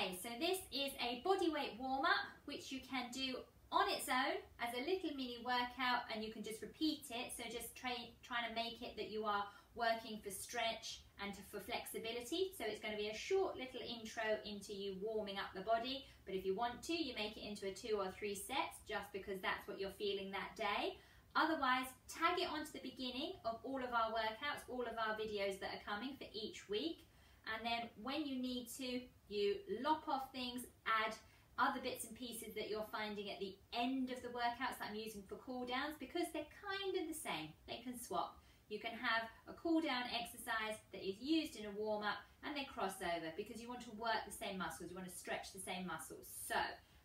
Okay, so this is a body weight warm-up which you can do on its own as a little mini workout, and you can just repeat it, so just trying to make it that you are working for stretch and for flexibility. So it's going to be a short little intro into you warming up the body, but if you want to, you make it into a 2 or 3 sets just because that's what you're feeling that day. Otherwise, tag it onto the beginning of all of our workouts, all of our videos that are coming for each week, and then when you need to, you lop off things, add other bits and pieces that you're finding at the end of the workouts that I'm using for cool downs, because they're kind of the same. They can swap. You can have a cool down exercise that is used in a warm up and then cross over because you want to work the same muscles, you want to stretch the same muscles. So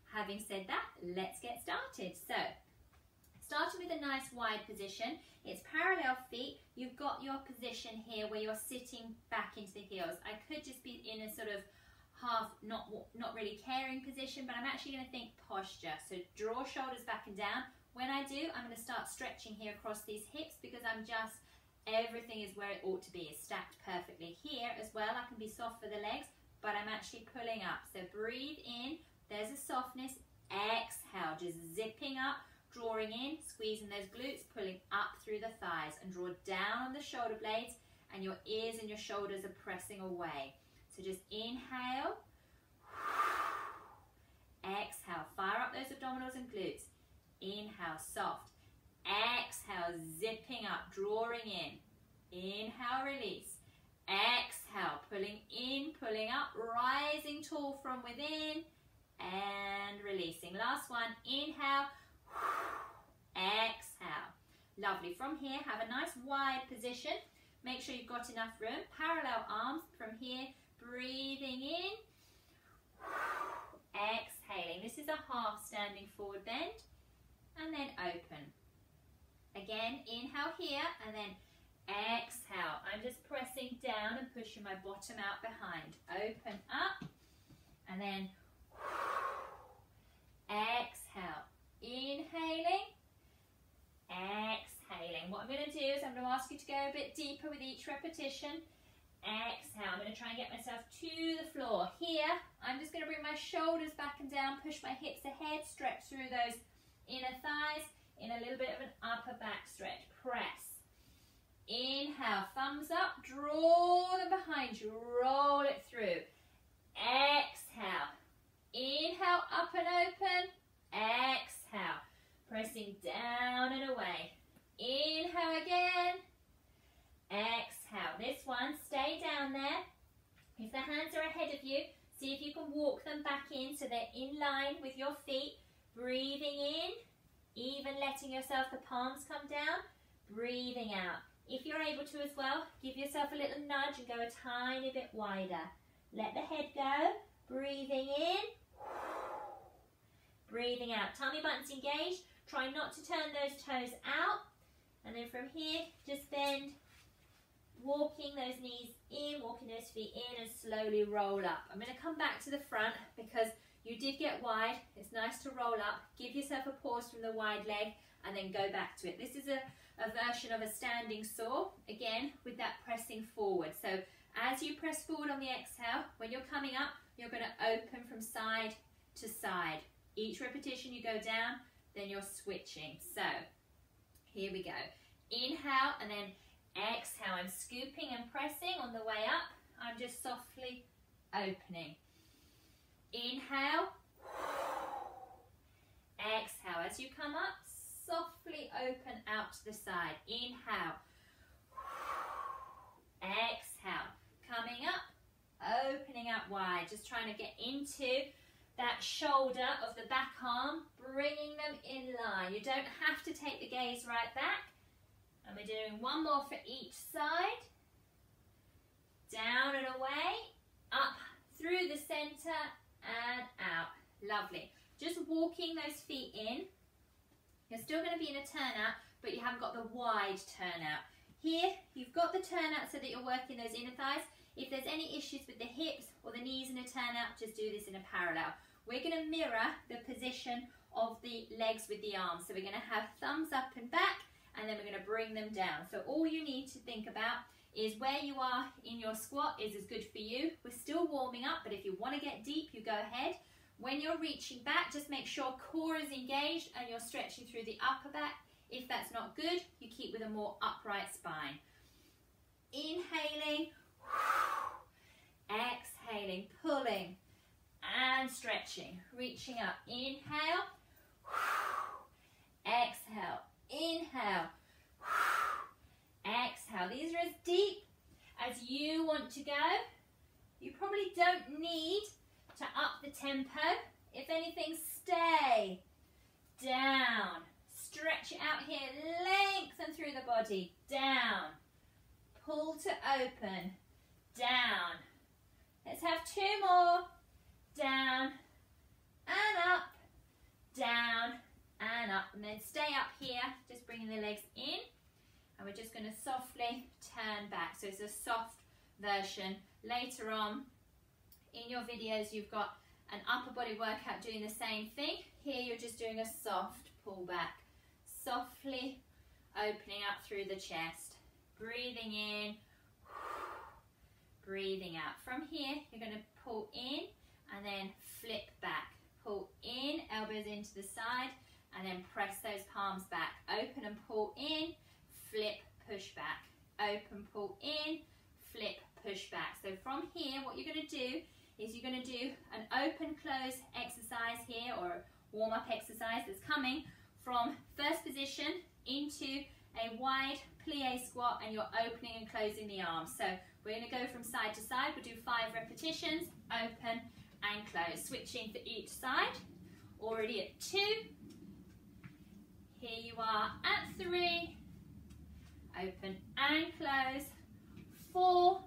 having said that, let's get started. So starting with a nice wide position, it's parallel feet. You've got your position here where you're sitting back into the heels. I could just be in a sort of half not really caring position, but I'm actually going to think posture. So draw shoulders back and down. When I do, I'm going to start stretching here across these hips because everything is where it ought to be, is stacked perfectly. Here as well, I can be soft for the legs, but I'm actually pulling up. So breathe in, there's a softness. Exhale, just zipping up, drawing in, squeezing those glutes, pulling up through the thighs, and draw down on the shoulder blades, and your ears and your shoulders are pressing away. So just inhale, exhale, fire up those abdominals and glutes. Inhale, soft. Exhale, zipping up, drawing in. Inhale, release. Exhale, pulling in, pulling up, rising tall from within, and releasing. Last one, inhale, exhale. Lovely. From here, have a nice wide position. Make sure you've got enough room. Parallel arms from here. Breathing in, exhaling. This is a half standing forward bend, and then open. Again, inhale here, and then exhale. I'm just pressing down and pushing my bottom out behind. Open up, and then exhale. Inhaling, exhaling. What I'm going to do is I'm going to ask you to go a bit deeper with each repetition. Exhale, I'm going to try and get myself to the floor. Here, I'm just going to bring my shoulders back and down, push my hips ahead, stretch through those inner thighs in a little bit of an upper back stretch. Press. Inhale, thumbs up, draw them behind you, roll it through. Exhale. Inhale, up and open. Exhale, pressing down and away. Inhale again. Exhale. This one, stay down there. If the hands are ahead of you, see if you can walk them back in so they're in line with your feet. Breathing in, even letting yourself, the palms come down. Breathing out. If you're able to as well, give yourself a little nudge and go a tiny bit wider. Let the head go. Breathing in. Breathing out. Tummy buttons engaged. Try not to turn those toes out. And then from here, just bend. Walking those knees in, walking those feet in, and slowly roll up. I'm going to come back to the front because you did get wide. It's nice to roll up. Give yourself a pause from the wide leg and then go back to it. This is a version of a standing saw, again, with that pressing forward. So as you press forward on the exhale, when you're coming up, you're going to open from side to side. Each repetition you go down, then you're switching. So here we go. Inhale and then exhale. I'm scooping and pressing on the way up. I'm just softly opening. Inhale. Exhale. As you come up, softly open out to the side. Inhale. Exhale. Coming up, opening out wide. Just trying to get into that shoulder of the back arm, bringing them in line. You don't have to take the gaze right back. And we're doing one more for each side. Down and away, up through the center and out. Lovely. Just walking those feet in. You're still going to be in a turnout, but you haven't got the wide turnout. Here, you've got the turnout so that you're working those inner thighs. If there's any issues with the hips or the knees in a turnout, just do this in a parallel. We're going to mirror the position of the legs with the arms. So we're going to have thumbs up and back, and then we're going to bring them down. So all you need to think about is where you are in your squat is as good for you. We're still warming up, but if you want to get deep, you go ahead. When you're reaching back, just make sure core is engaged and you're stretching through the upper back. If that's not good, you keep with a more upright spine. Inhaling, exhaling, pulling and stretching, reaching up. Inhale, exhale, inhale, exhale. These are as deep as you want to go. You probably don't need to up the tempo. If anything, stay down. Stretch it out here, lengthen through the body, down. Pull to open, down. Let's have 2 more. Down and up, down and up. And then stay up here, just bringing the legs in. And we're just going to softly turn back. So it's a soft version. Later on in your videos, you've got an upper body workout doing the same thing. Here you're just doing a soft pull back. Softly opening up through the chest. Breathing in, breathing out. From here, you're going to pull in and then flip back. Pull in, elbows into the side, and then press those palms back. Open and pull in, flip, push back. Open, pull in, flip, push back. So from here, what you're going to do is you're going to do an open close exercise here, or a warm-up exercise that's coming from first position into a wide plie squat, and you're opening and closing the arms. So we're going to go from side to side. We'll do 5 repetitions, open and close. Switching for each side. Already at 2. Here you are at 3. Open and close. 4.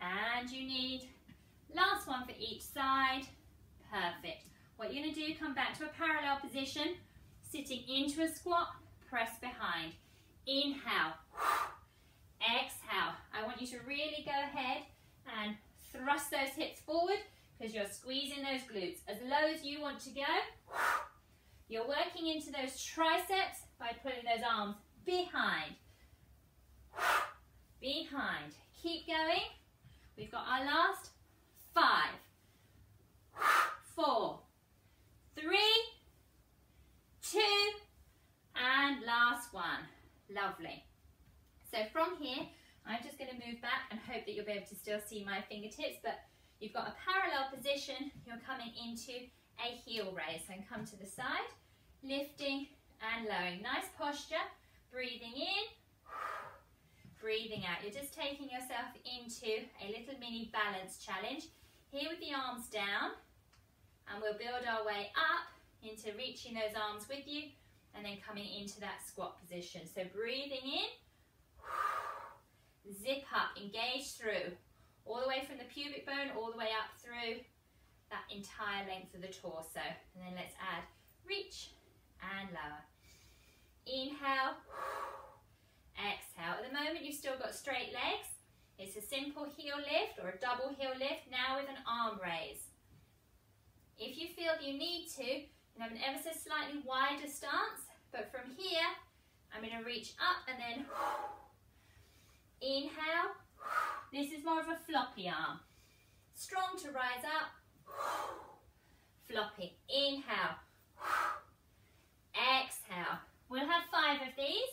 And you need last one for each side. Perfect. What you're going to do, come back to a parallel position, sitting into a squat, press behind. Inhale, exhale. I want you to really go ahead and thrust those hips forward because you're squeezing those glutes. As low as you want to go, you're working into those triceps by putting those arms behind. Behind. Keep going. We've got our last 5, 4, 3, 2, and last one. Lovely. So from here, I'm just going to move back and hope that you'll be able to still see my fingertips, but you've got a parallel position. You're coming into a heel raise. And come to the side, lifting and lowering. Nice posture. Breathing in, breathing out. You're just taking yourself into a little mini balance challenge. Here with the arms down, and we'll build our way up into reaching those arms with you, and then coming into that squat position. So breathing in, zip up, engage through, all the way from the pubic bone, all the way up through that entire length of the torso. And then let's add reach and lower. Inhale, exhale. At the moment you've still got straight legs. It's a simple heel lift or a double heel lift, now with an arm raise. If you feel you need to, you can have an ever so slightly wider stance, but from here, I'm going to reach up and then inhale. This is more of a floppy arm. Strong to rise up, floppy. Inhale, exhale. We'll have 5 of these,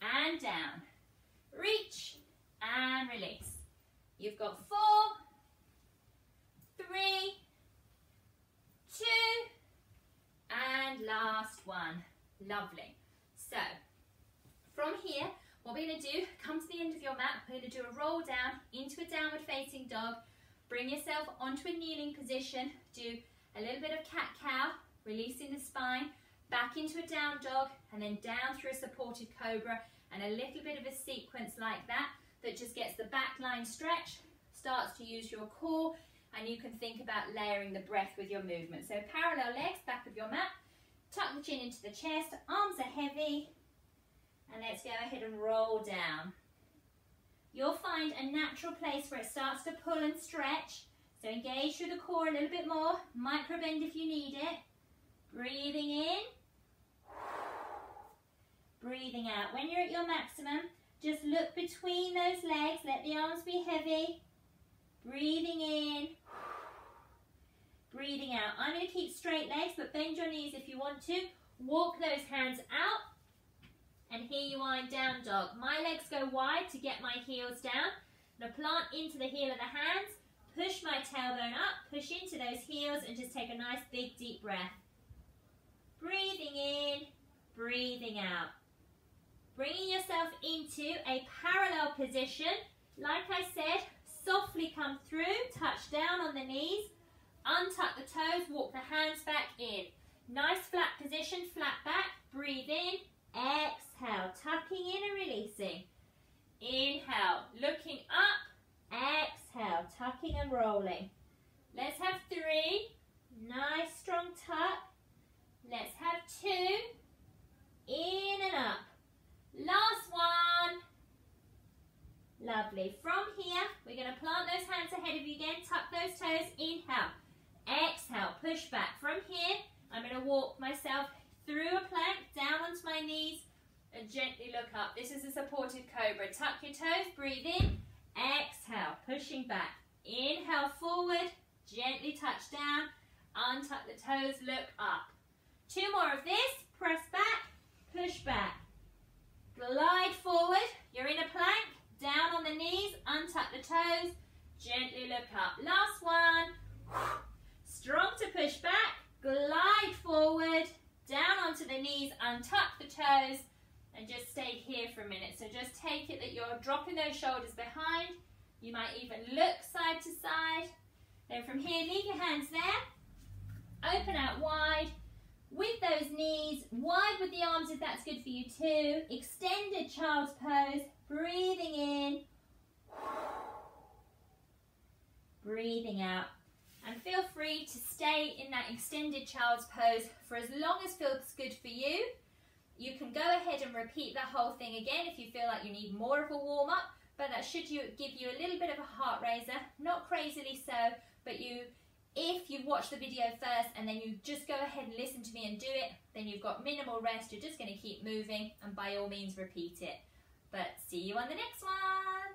and down. Reach and release. You've got 4, 3, 2, and last one. Lovely. So from here, what we're going to do, come to the end of your mat, we're going to do a roll down into a downward facing dog. Bring yourself onto a kneeling position. Do a little bit of cat-cow, releasing the spine, back into a down dog, and then down through a supported cobra, and a little bit of a sequence like that that just gets the back line stretched, starts to use your core, and you can think about layering the breath with your movement. So parallel legs, back of your mat, tuck the chin into the chest, arms are heavy, and let's go ahead and roll down. You'll find a natural place where it starts to pull and stretch, so engage through the core a little bit more, micro bend if you need it. Breathing in, breathing out. When you're at your maximum, Just look between those legs, let the arms be heavy. Breathing in, breathing out. I'm going to keep straight legs, but bend your knees if you want to. Walk those hands out, and here you are in down dog. My legs go wide to get my heels down. Now plant into the heel of the hands, push my tailbone up, push into those heels, and just take a nice big deep breath. Breathing in, breathing out. Bringing yourself into a parallel position. Like I said, softly come through, touch down on the knees, untuck the toes, walk the hands back in. Nice flat position, flat back, breathe in, exhale, tucking in and releasing. Inhale, looking up, exhale, tucking and rolling. Let's have 3, nice strong tuck. Let's have 2, in and up. Last one. Lovely. From here, we're going to plant those hands ahead of you again. Tuck those toes. Inhale. Exhale. Push back. From here, I'm going to walk myself through a plank, down onto my knees, and gently look up. This is a supported cobra. Tuck your toes. Breathe in. Exhale. Pushing back. Inhale forward. Gently touch down. Untuck the toes. Look up. 2 more of this. Press back. Push back. Glide forward. You're in a plank. Down on the knees, untuck the toes, gently look up. Last one. Strong to push back, glide forward, down onto the knees, untuck the toes, and just stay here for a minute. So just take it that you're dropping those shoulders behind. You might even look side to side. Then from here, leave your hands there. Open out wide. With those knees, wide with the arms if that's good for you too. Extended child's pose. Breathing in, breathing out, and feel free to stay in that extended child's pose for as long as feels good for you. You can go ahead and repeat that whole thing again if you feel like you need more of a warm-up, but that should give you a little bit of a heart raiser, not crazily so, but if you've watched the video first and then you just go ahead and listen to me and do it, then you've got minimal rest, you're just going to keep moving, and by all means repeat it. But see you on the next one.